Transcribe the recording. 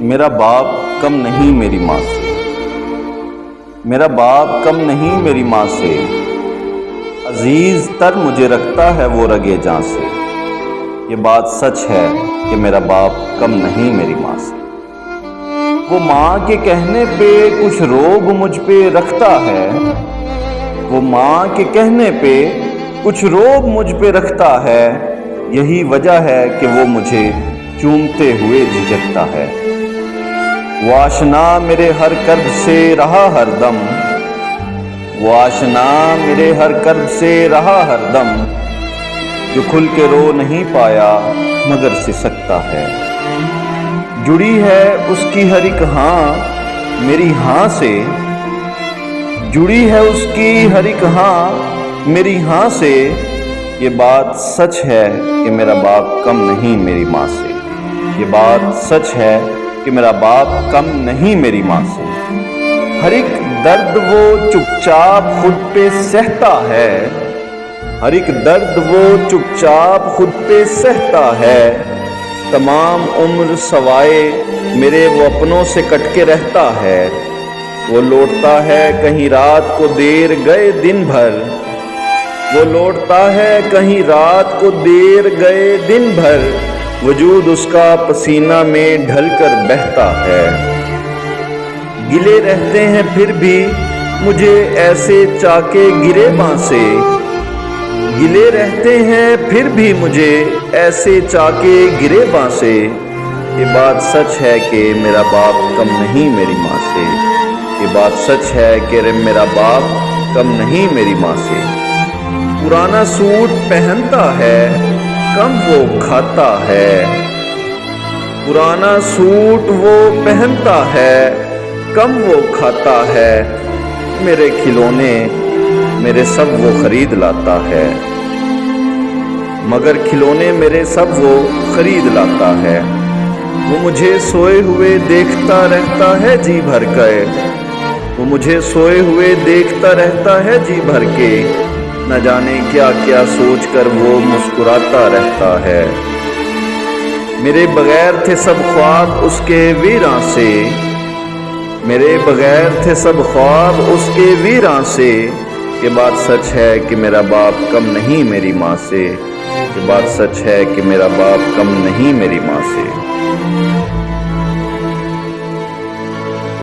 میرا باپ کم نہیں میری ماں سے، میرا باپ کم نہیں میری ماں سے، عزیز تر مجھے رکھتا ہے وہ رگے جاں سے۔ یہ بات سچ ہے کہ میرا باپ کم نہیں میری ماں سے۔ وہ ماں کے کہنے پہ کچھ روب مجھ پہ رکھتا ہے، وہ ماں کے کہنے پہ کچھ روب مجھ پہ رکھتا ہے، یہی وجہ ہے کہ وہ مجھے چومتے ہوئے جھجکتا ہے۔ وہ آشنا میرے ہر کرب سے رہا ہر دم، وہ آشنا میرے ہر کرب سے رہا ہر دم، جو کھل کے رو نہیں پایا مگر سسکتا ہے۔ جڑی ہے اس کی ہر ایک ہاں میری ہاں سے، جڑی ہے اس کی ہر ایک ہاں میری ہاں سے۔ یہ بات سچ ہے کہ میرا باپ کم نہیں میری ماں سے، یہ بات سچ ہے کہ میرا باپ کم نہیں میری ماں سے۔ ہر ایک درد وہ چپ چاپ خود پہ سہتا ہے، ہر ایک درد وہ چپ چاپ خود پہ سہتا ہے، تمام عمر سوائے میرے وہ اپنوں سے کٹ کے رہتا ہے۔ وہ لوٹتا ہے کہیں رات کو دیر گئے دن بھر، وہ لوٹتا ہے کہیں رات کو دیر گئے دن بھر، وجود اس کا پسینہ میں ڈھل کر بہتا ہے۔ گلے رہتے ہیں پھر بھی مجھے ایسے چاکے گرے باں سے، گلے رہتے ہیں پھر بھی مجھے ایسے چاکے گرے باں سے۔ یہ بات سچ ہے کہ میرا باپ کم نہیں میری ماں سے، یہ بات سچ ہے کہ میرا باپ کم نہیں میری ماں سے۔ پرانا سوٹ پہنتا ہے کم وہ کھاتا ہے، پرانا سوٹ وہ پہنتا ہے کم وہ کھاتا ہے، میرے کھلونے میرے سب وہ خرید لاتا ہے، مگر کھلونے میرے سب وہ خرید لاتا ہے۔ وہ مجھے سوئے ہوئے دیکھتا رہتا ہے جی بھر کے، وہ مجھے سوئے ہوئے دیکھتا رہتا ہے جی بھر کے، نہ جانے کیا کیا سوچ کر وہ مسکراتا رہتا ہے۔ میرے بغیر تھے سب خواب اس کے ویراں سے، میرے بغیر تھے سب خواب اس کے ویراں سے۔ یہ بات سچ ہے کہ میرا باپ کم نہیں میری ماں سے، یہ بات سچ ہے کہ میرا باپ کم نہیں میری ماں سے۔